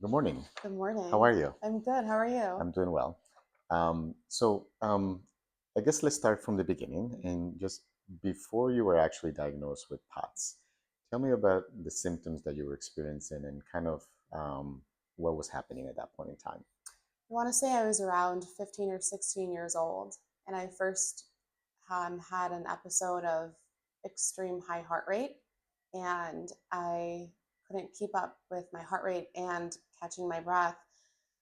Good morning. Good How morning. are you? I'm good. How are you? I'm doing well. So I guess let's start from the beginning and just before you were actually diagnosed with POTS, tell me about the symptoms that you were experiencing and kind of what was happening at that point in time. I want to say I was around 15 or 16 years old, and I first had an episode of extreme high heart rate, and I couldn't keep up with my heart rate and catching my breath.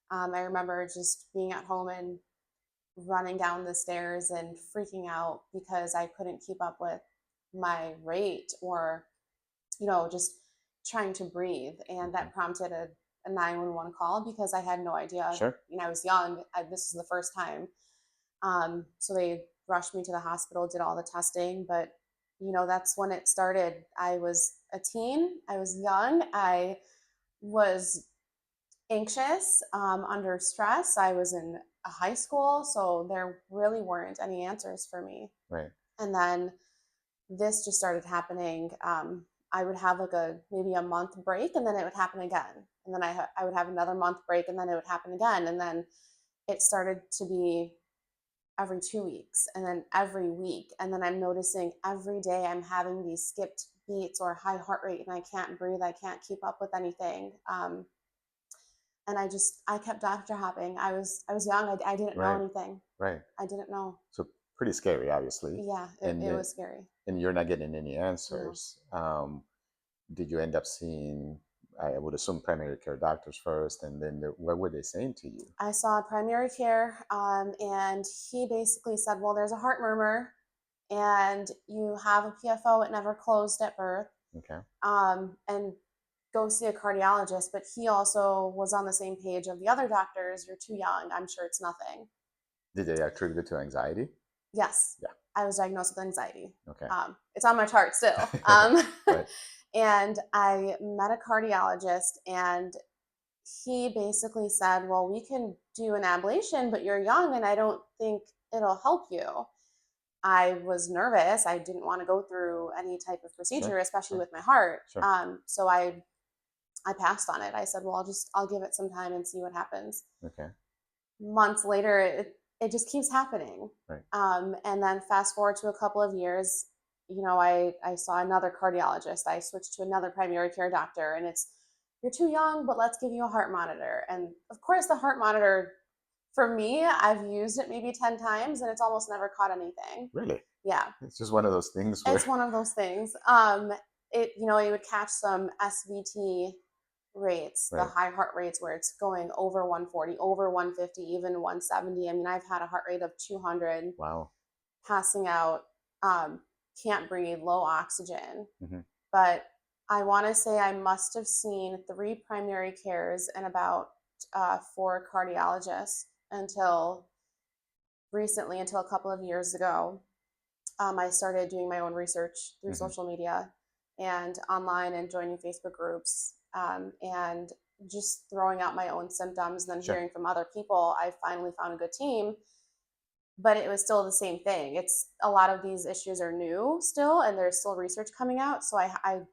I remember just being at home and running down the stairs and freaking out because I couldn't keep up with my rate or just trying to breathe. And Hmm. that prompted a 911 call because I had no idea. Sure. I was young. This is the first time. So they rushed me to the hospital, did all the testing, but that's when it started. I was a teen. I was young. I was anxious, under stress. I was in a high school, so there really weren't any answers for me. Right. And then this just started happening. I would have like maybe a month break, and then it would happen again, and then I would have another month break, and then it would happen again, and then it started to be every 2 weeks, and then every week, and then I'm noticing every day I'm having these skipped beats or high heart rate, and I can't breathe, I can't keep up with anything. And I kept doctor hopping. I was young. I didn't know Right. anything. Right. I didn't know. So pretty scary, obviously. Yeah, it, And it then, was scary. and you're not getting any No. answers. Did you end up seeing, I would assume, primary care doctors first, and then what were they saying to you? I saw primary care, and he basically said, "Well, there's a heart murmur, and you have a PFO. It never closed at birth, Okay. and go see a cardiologist." But he also was on the same page of the other doctors. You're too young. I'm sure it's nothing. Did they attribute it to anxiety? Yes, Yeah. I was diagnosed with anxiety. Okay. It's on my chart still. Right. And I met a cardiologist, and he basically said, "Well, we can do an ablation, but you're young, and I don't think it'll help you." I was nervous. I didn't want to go through any type of procedure, Sure. especially Sure. with my heart. Sure. So I passed on it. I said, "Well, I'll give it some time and see what happens." Okay. Months later, it just keeps happening. Right. And then fast forward to a couple of years, I saw another cardiologist. I switched to another primary care doctor, and it's, "You're too young, but let's give you a heart monitor." And of course, the heart monitor, for me, I've used it maybe 10 times, and it's almost never caught anything. Really? Yeah, It's just one of those things where, it's one of those things. It would catch some SVT rates, the right. high heart rates where it's going over 140, over 150, even 170. I mean, I've had a heart rate of 200, Wow. passing out, um, can't breathe, low oxygen. Hmm. But I want to say I must have seen three primary cares and about four cardiologists until recently, until a couple of years ago. I started doing my own research through Hmm. social media and online and joining Facebook groups, and just throwing out my own symptoms and then Sure. hearing from other people. I finally found a good team, but it was still the same thing. It's a lot of these issues are new still, and there's still research coming out. So I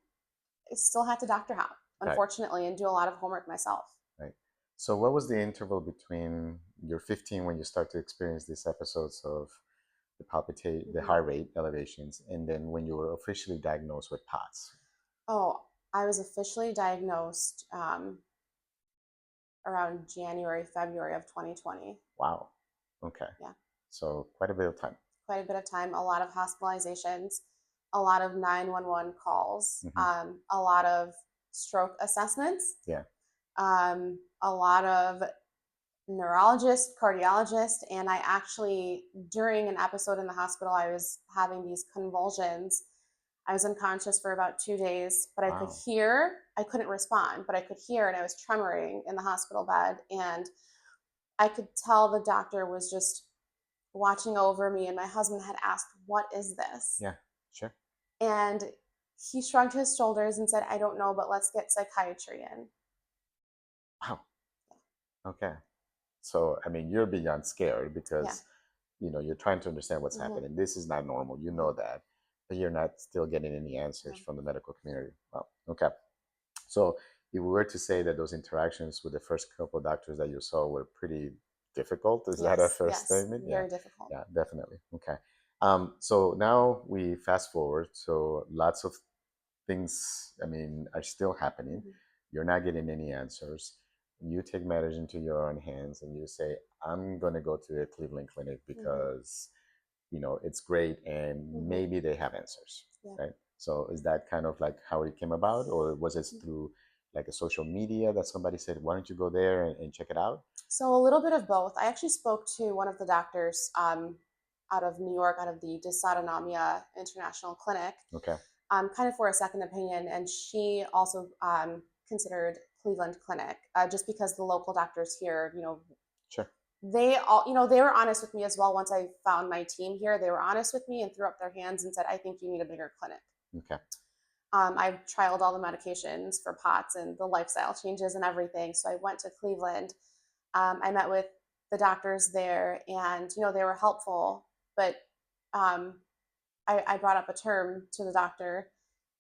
still had to doctor hop, Right. unfortunately, and do a lot of homework myself. Right. So what was the interval between you're 15 when you start to experience these episodes of the Mhm. heart rate elevations, and then when you were officially diagnosed with POTS? Oh, I was officially diagnosed around January, February of 2020. Wow. Okay. Yeah. So quite a bit of time. Quite a bit of time, a lot of hospitalizations, a lot of 911 calls, Hmm. a lot of stroke assessments, Yeah. a lot of neurologist, cardiologist, and I actually, during an episode in the hospital, I was having these convulsions. I was unconscious for about 2 days, but I could Wow. hear. I couldn't respond, but I could hear, and I was tremoring in the hospital bed, and I could tell the doctor was just watching over me, and my husband had asked, "What is this?" Yeah. Sure. And he shrugged his shoulders and said, "I don't know, but let's get psychiatry in." Wow. Okay. So I mean, you're beyond scared Yeah. because you're trying to understand what's Mm-hmm. happening. This is not normal. You Mm-hmm. know that, but you're not still getting any answers Yeah. from the medical community. Well, okay. So it were to say that those interactions with the first couple of doctors that you saw were pretty difficult, is that a Yes, fair yes, statement? Yeah, very difficult. yeah, definitely. Okay. So now we fast forward. So lots of things, I mean, are still happening. Mhm, You're not getting any answers. You take matters into your own hands and you say, I'm going to go to the Cleveland Clinic mhm, because, it's great and mhm. maybe they have answers, Yeah. right? So is that kind of like how it came about, or was it through like a social media that somebody said, why don't you go there and check it out? So a little bit of both. I actually spoke to one of the doctors out of New York, out of the Dysautonomia International Clinic, Okay, kind of for a second opinion, and she also considered Cleveland Clinic, just because the local doctors here, sure. they all, they were honest with me as well. Once I found my team here, they were honest with me and threw up their hands and said, "I think you need a bigger clinic." Okay, I've trialed all the medications for POTS and the lifestyle changes and everything. So I went to Cleveland. I met with the doctors there, and they were helpful. But um, I brought up a term to the doctor,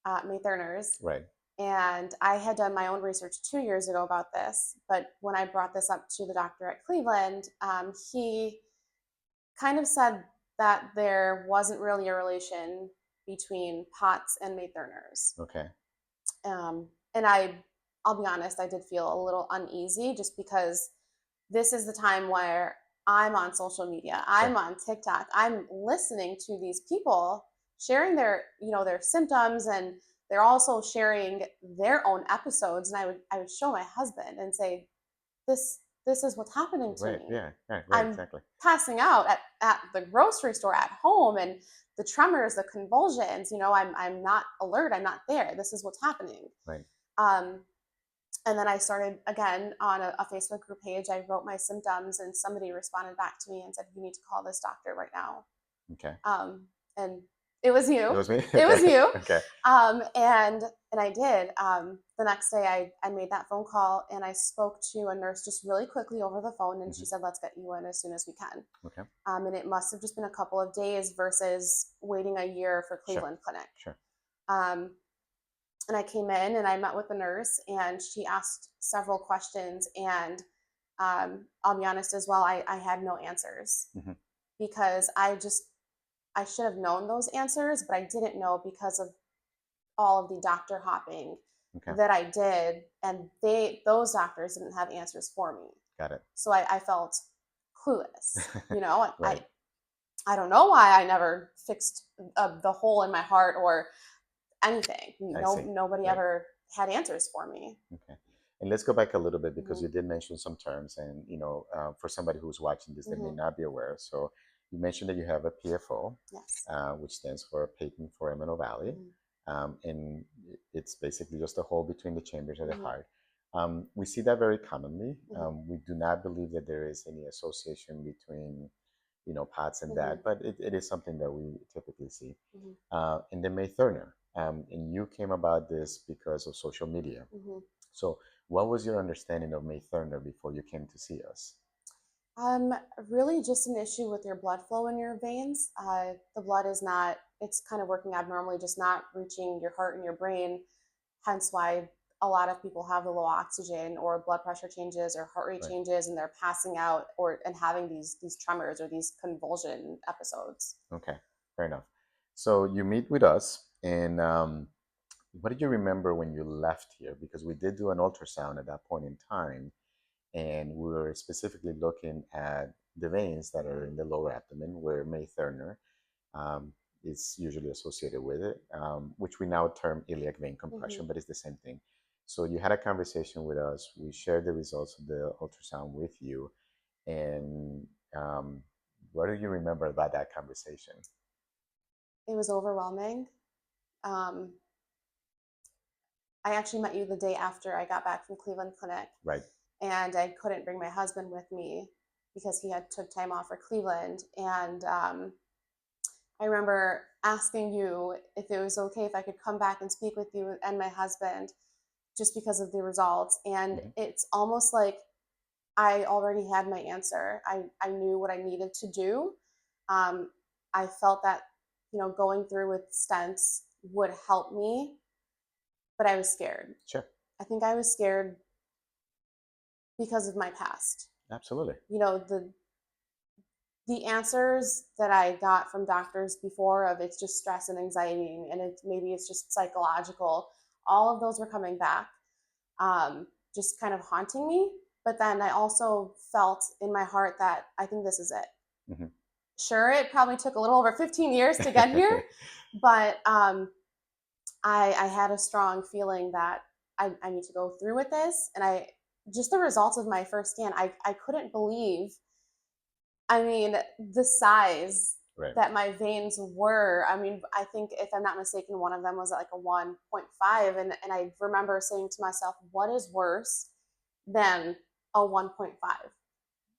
Maytherners, right, and I had done my own research 2 years ago about this. But when I brought this up to the doctor at Cleveland, he kind of said that there wasn't really a relation between POTS and Maytherners. okay, And I'll be honest, I did feel a little uneasy just because this is the time where I'm on social media, sure, I'm on TikTok, I'm listening to these people sharing their symptoms, and they're also sharing their own episodes. And I would show my husband and say, this is what's happening to right, me. yeah, right, I'm exactly, passing out at the grocery store, at home, and the tremors, the convulsions, I'm not alert, I'm not there. This is what's happening. right, Um, and then I started again on a Facebook group page. I wrote my symptoms, and somebody responded back to me and said, "You need to call this doctor right now." okay. And it was It you. was me. It was Okay, you. okay, And I did. The next day, I made that phone call and I spoke to a nurse just really quickly over the phone, and hmm, she said, "Let's get you in as soon as we can." okay, And it must have just been a couple of days versus waiting a year for sure, Cleveland Clinic. sure, Um, and I came in and I met with the nurse, and she asked several questions. And I'll be honest as well, I had no answers hmm, because I should have known those answers, but I didn't know because of all of the doctor hopping okay, that I did, and those doctors didn't have answers for me. got it. So I felt clueless. Right, I don't know why I never fixed the hole in my heart or anything. I No, see. nobody Right. ever had answers for me. Okay. And let's go back a little bit because Hmm. you did mention some terms, and for somebody who's watching this, they may Hmm. not be aware. So you mentioned that you have a PFO, Yes. which stands for patent foraminal valley, Hmm. and it's basically just a hole between the chambers of the Hmm. heart. We see that very commonly. Hmm. We do not believe that there is any association between, POTS and Hmm. that, but it is something that we typically see. Hmm. And then May Thurner, and you came about this because of social media. Hmm. So, what was your understanding of May Thurner before you came to see us? Um, Really just an issue with your blood flow in your veins. The blood is not, it's kind of working abnormally, just not reaching your heart and your brain. Hence why a lot of people have the low oxygen or blood pressure changes or heart rate Right. changes, and they're passing out and having these tremors or these convulsion episodes. Okay. Fair enough. So you meet with us, and what did you remember when you left here? Because we did do an ultrasound at that point in time, and we were specifically looking at the veins that are in the lower abdomen where May Thurner um, is usually associated with it, which we now term iliac vein Hmm. compression, but it's the same thing. So you had a conversation with us. We shared the results of the ultrasound with you, and what do you remember about that conversation? It was overwhelming. Um, I actually met you the day after I got back from Cleveland Clinic, Right. and I couldn't bring my husband with me because he had took time off for Cleveland. And I remember asking you if it was okay if I could come back and speak with you and my husband just because of the results. And Hmm. it's almost like I already had my answer. I knew what I needed to do. Um, I felt that, going through with stents would help me, but I was scared. Sure. I think I was scared because of my past. Absolutely. You know, the answers that I got from doctors before of it's just stress and anxiety and maybe it's just psychological. All of those were coming back, just kind of haunting me. But then I also felt in my heart that I think this is it. Hmm. Sure, it probably took a little over 15 years to get here, but I had a strong feeling that I need to go through with this. And just the results of my first scan, I couldn't believe, I mean, the size Right. that my veins were. I mean, I think if I'm not mistaken, one of them was at like a 1.5. And I remember saying to myself, what is worse than a 1.5? Hmm.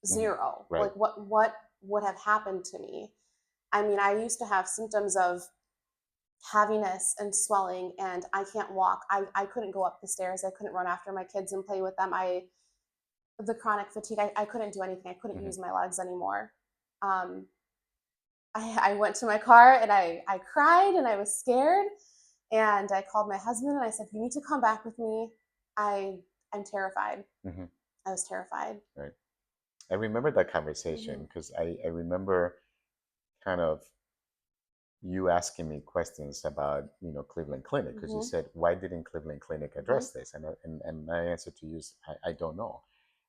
Zero. Right. Like what would have happened to me? I mean, I used to have symptoms of heaviness and swelling, and I can't walk. I couldn't go up the stairs. I couldn't run after my kids and play with them. The chronic fatigue, I couldn't do anything. I couldn't Hmm. use my legs anymore. Um, I went to my car and I cried and I was scared. And I called my husband and I said, you need to come back with me. I, I'm terrified. Hmm. I was terrified. Right. I remember that Mm-hmm. conversation because I remember kind of you asking me questions about Cleveland Clinic because you Mm-hmm. said why didn't Cleveland Clinic Mm-hmm. address this, and my answer to you is I don't know.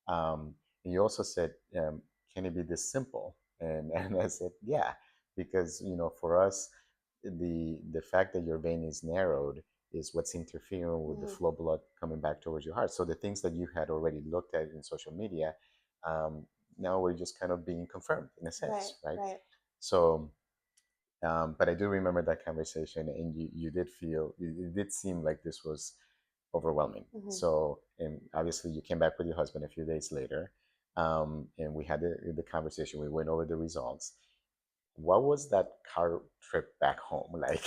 And you also said, can it be this simple? And I said yeah, because for us the fact that your vein is narrowed is what's interfering with the Mm-hmm. flow of blood coming back towards your heart. So the things that you had already looked at in social media, um, now we're just kind of being confirmed in a Right, sense, right? right. So but I do remember that conversation, and you did feel it did seem like this was overwhelming. Mm-hmm. So, and obviously, you came back with your husband a few days later, and we had the conversation. We went over the results. What was that car trip back home like?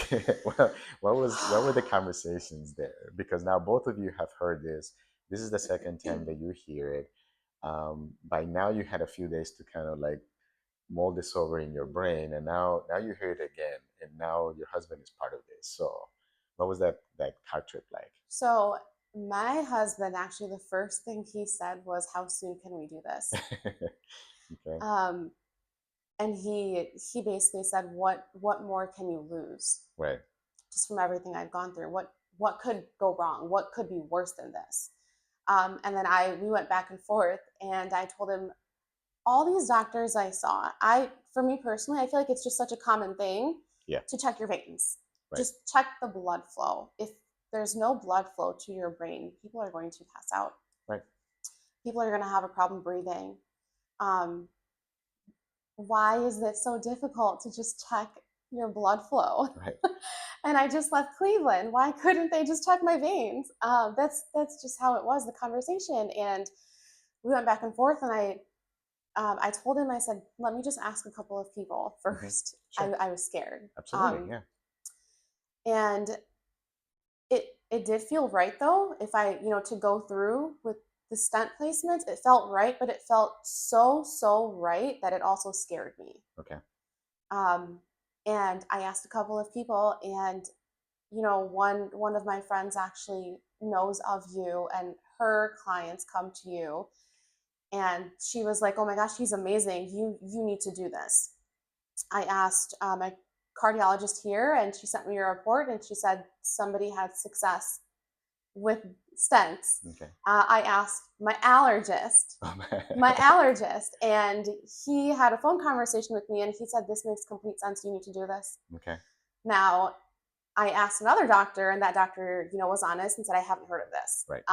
What were the conversations there? Because now both of you have heard this. This is the second time that you hear it. By now, you had a few days to kind of like mold this over in your brain, and now you hear it again, and now your husband is part of this. So what was that car trip like? So my husband actually, the first thing he said was, how soon can we do this? Okay. Um, and he basically said, what more can you lose Right. just from everything I've gone through? What could go wrong? What could be worse than this? And then we went back and forth, and I told him all these doctors I saw. For me personally, I feel like it's just such a common thing Yeah. to check your veins. Right. Just check the blood flow. If there's no blood flow to your brain, people are going to pass out. Right. People are going to have a problem breathing. Um, why is it so difficult to just check your blood flow? Right. And I just left Cleveland. Why couldn't they just check my veins? That's just how it was, the conversation. And we went back and forth, and I told him, I said, let me just ask a couple of people Hmm. first. Sure. I was scared. Absolutely. Yeah. And it did feel right though. If to go through with the stent placements, it felt right, but it felt so right that it also scared me. Okay. Um, and I asked a couple of people, and one of my friends actually knows of you, and her clients come to you, and she was like, "Oh my gosh, he's amazing. You need to do this." I asked my cardiologist here, and she sent me a report, and she said somebody had success with stents. Okay. I asked my allergist, and he had a phone conversation with me, and he said, "This makes complete sense. You need to do this." Okay. Now, I asked another doctor, and that doctor, was honest and said, "I haven't heard of this." Right.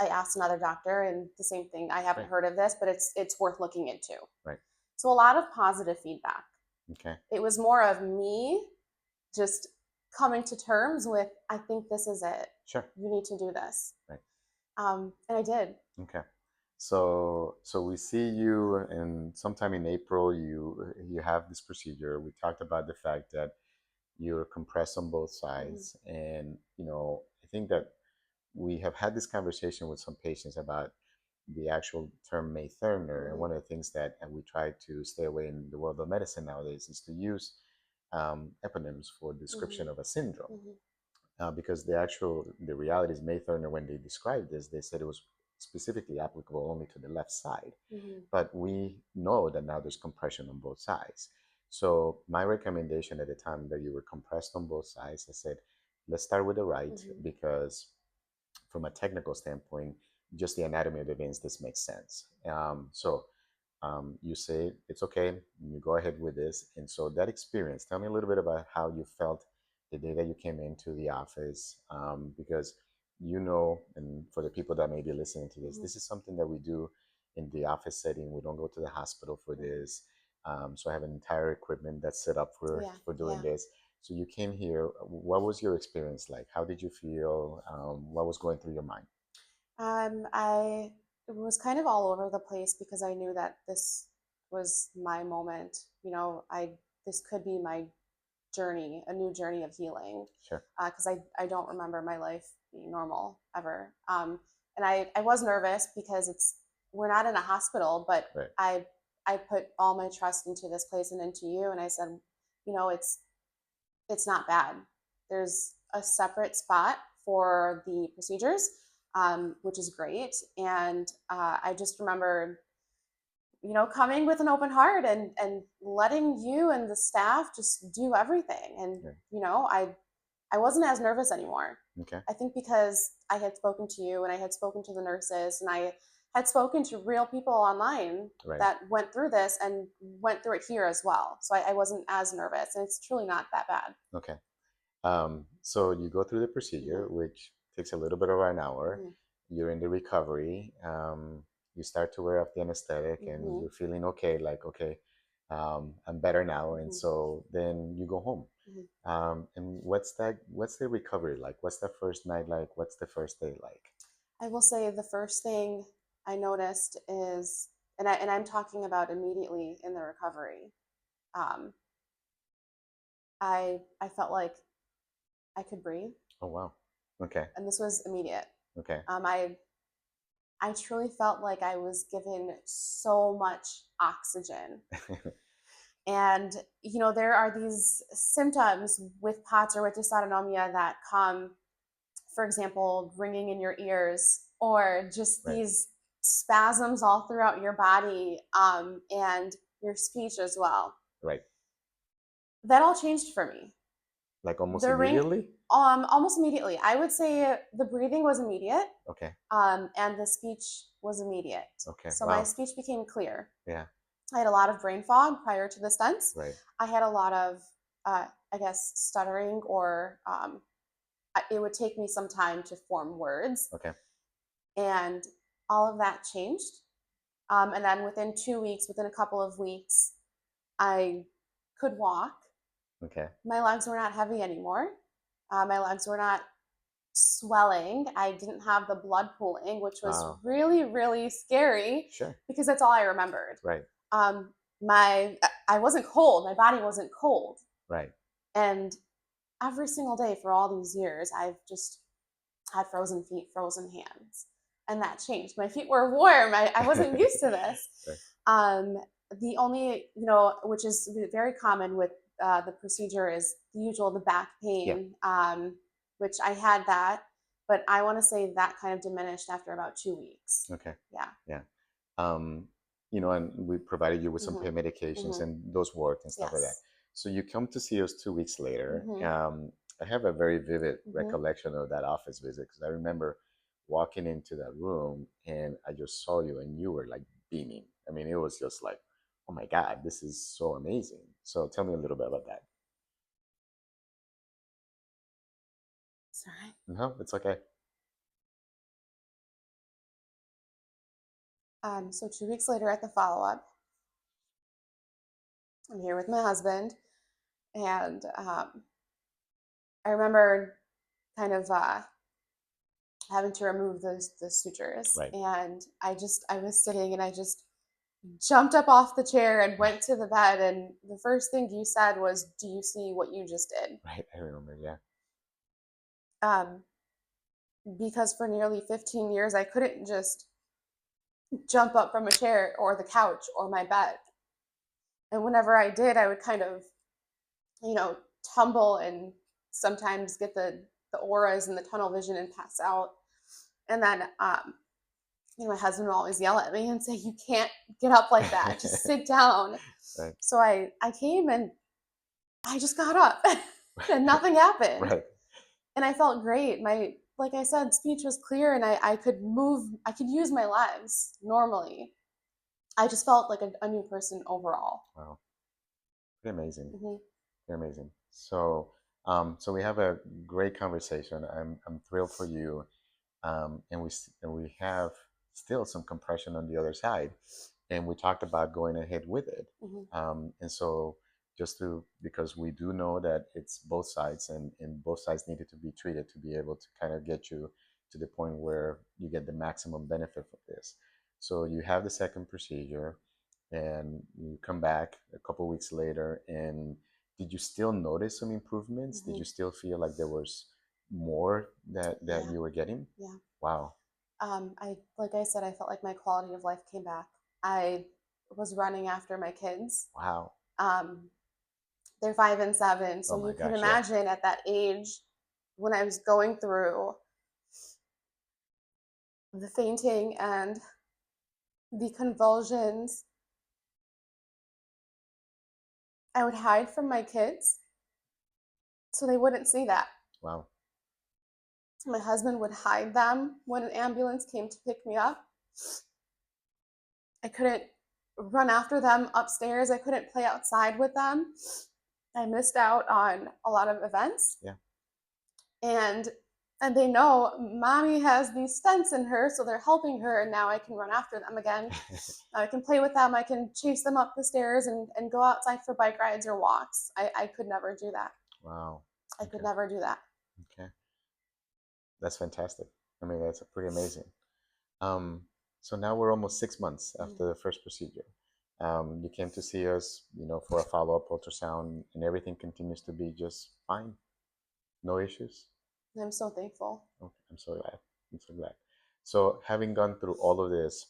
I asked another doctor, and the same thing. I haven't Right. heard of this, but it's worth looking into. Right. So a lot of positive feedback. Okay. It was more of me just coming to terms with, I think this is it. Sure. You need to do this. Right. And I did. Okay. So we see you, and sometime in April you have this procedure. We talked about the fact that you're compressed on both Mm-hmm. sides, and I think that we have had this conversation with some patients about the actual term May Thurner, and Mm-hmm. one of the things that we try to stay away in the world of medicine nowadays is to use eponyms for description Mm-hmm. of a syndrome. Mm-hmm. because the reality is May Thurner, when they described this, they said it was specifically applicable only to the left side. Hmm. But we know that now there's compression on both sides. So my recommendation at the time that you were compressed on both sides, I said, let's start with the right, Hmm. because from a technical standpoint, just the anatomy of the veins, this makes sense. You say it's okay, you go ahead with this. And so that experience, tell me a little bit about how you felt the day that you came into the office, because and for the people that may be listening to this, Hmm. this is something that we do in the office setting. We don't go to the hospital for Hmm. this. So I have an entire equipment that's set up Yeah, for doing yeah. this. So you came here. What was your experience like? How did you feel? What was going through your mind? I was kind of all over the place because I knew that this was my moment. I this could be my journey, a new journey of healing, Sure. because I don't remember my life being normal ever. And I was nervous because we're not in a hospital, but Right. I put all my trust into this place and into you, and I said, it's not bad. There's a separate spot for the procedures, which is great. And I just remember, coming with an open heart and letting you and the staff just do everything. And Yeah. I wasn't as nervous anymore. Okay. I think because I had spoken to you and I had spoken to the nurses and I had spoken to real people online Right. that went through this and went through it here as well. So I wasn't as nervous, and it's truly not that bad. Okay. So you go through the procedure, Hmm. which takes a little bit over an hour. Hmm. You're in the recovery. You start to wear off the anesthetic, and Hmm. you're feeling okay, like, okay, I'm better now. And Hmm. so then you go home. Hmm. And what's the recovery like? What's the first night like? What's the first day like? I will say the first thing I noticed is, and I'm talking about immediately in the recovery. Um, I felt like I could breathe, Oh, wow. Okay. and this was immediate. Okay. I truly felt like I was given so much oxygen. And there are these symptoms with POTS or with dysautonomia that come, for example, ringing in your ears, or just Right. these spasms all throughout your body, and your speech as well. Right. That all changed for me. Like almost The ring, immediately? almost immediately. I would say the breathing was immediate, Okay. and the speech was immediate. Okay. So my Wow. speech became clear. Yeah. I had a lot of brain fog prior to the stents. Right. I had a lot of, I guess, stuttering, or it would take me some time to form words. Okay. And all of that changed. And then within 2 weeks, within a couple of weeks, I could walk. Okay. My legs were not heavy anymore. My legs were not swelling. I didn't have the blood pooling, which was Wow. really, really scary Sure. because that's all I remembered. Right. Um, I wasn't cold. My body wasn't cold. Right. And every single day for all these years, I've just had frozen feet, frozen hands. And that changed. My feet were warm. I wasn't used to this. Right. Um, the only, which is very common with the procedure, is the usual, the back Yeah. pain, which I had that. But I want to say that kind of diminished after about 2 weeks. Okay. Yeah. Yeah. Um, and we provided you with some Hmm. pain medications, Hmm. and those worked and stuff like that. Yes. So you come to see us 2 weeks later. Hmm. I have a very vivid Hmm. recollection of that office visit, because I remember walking into that room and I just saw you and you were like beaming. I mean, it was just like, oh my God, this is so amazing. So tell me a little bit about that. Sorry. No, it's okay. So 2 weeks later at the follow up, I'm here with my husband, and I remember kind of having to remove the sutures, Right. and I was sitting and I just jumped up off the chair and went to the bed, and the first thing you said was, "Do you see what you just did?" Right. I remember. Yeah. Um, because for nearly 15 years I couldn't just jump up from a chair or the couch or my bed, and whenever I did, I would kind of, you know tumble and sometimes get the the auras and the tunnel vision and pass out. And then, my husband would always yell at me and say, "You can't get up like that. Just sit down." Right. So I came and I just got up and nothing happened. Right. And I felt great. Like I said, speech was clear and I could move, I could use my legs normally. I just felt like a new person overall. Wow. Pretty amazing. Hmm. Pretty amazing. So, so we have a great conversation. I'm thrilled for you. And we have still some compression on the other side, and we talked about going ahead with it. Hmm. And so just to because we do know that it's both sides, and both sides needed to be treated to be able to kind of get you to the point where you get the maximum benefit from this. So you have the second procedure, and you come back a couple weeks later, and did you still notice some improvements? Did Hmm. you still feel like there was more that Yeah, you were getting? yeah. Wow. I like I said, I felt like my quality of life came back. I was running after my kids. Wow. Um, they're 5 and 7, Oh so my you can gosh, yeah. imagine at that age when I was going through the fainting and the convulsions, I would hide from my kids so they wouldn't see that. Wow. My husband would hide them when an ambulance came to pick me up. I couldn't run after them upstairs. I couldn't play outside with them. I missed out on a lot of events. Yeah. And and they know mommy has these stents in her, so they're helping her, and now I can run after them again. I can play with them. I can chase them up the stairs and go outside for bike rides or walks. I could never do that. Wow. I could Okay. never do that. Okay. That's fantastic. I mean, that's pretty amazing. Um, so now we're almost 6 months Mhm. after the first procedure. You came to see us, for a follow-up ultrasound, and everything continues to be just fine. No issues. I'm so thankful. Okay, I'm so glad. I'm so glad. So, having gone through all of this,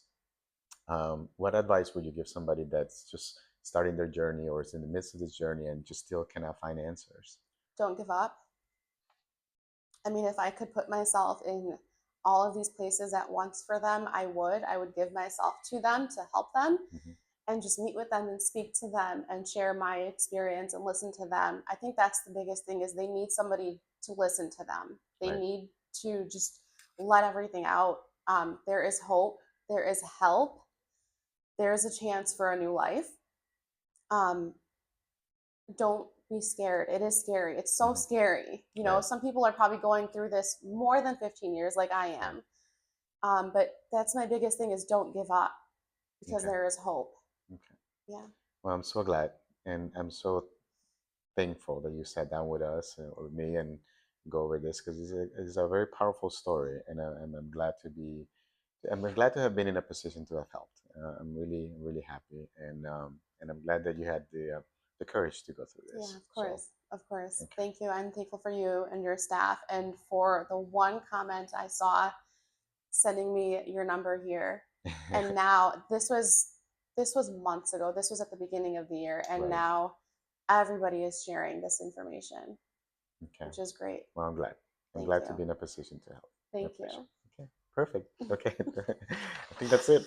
what advice would you give somebody that's just starting their journey or is in the midst of this journey and just still cannot find answers? Don't give up. I mean, if I could put myself in all of these places at once for them, I would. I would give myself to them to help them Hmm. and just meet with them and speak to them and share my experience and listen to them. I think that's the biggest thing is they need somebody to listen to them. They Right. need to just let everything out. There is hope. There is help. There is a chance for a new life. Um, don't be scared. It is scary. It's so Hmm. scary. Right. Some people are probably going through this more than 15 years, like I Right. am. But that's my biggest thing is don't give up because Okay. there is hope. Okay. Yeah. Well, I'm so glad, and I'm so thankful that you sat down with us with me and go over this because it's a very powerful story, and I'm glad to have been in a position to have helped. I'm really really happy, and I'm glad that you had the courage to go through Yeah, this. of So course. Of course. okay. Thank you. I'm thankful for you and your staff and for the one comment I saw sending me your number here. And now this was months ago. This was at the beginning of the year and Right. now everybody is sharing this information, Okay. which is great. Well, I'm glad. I'm Thank glad to you. be in a position to help. My Thank pleasure. you. Okay. Perfect. Okay. I think that's it.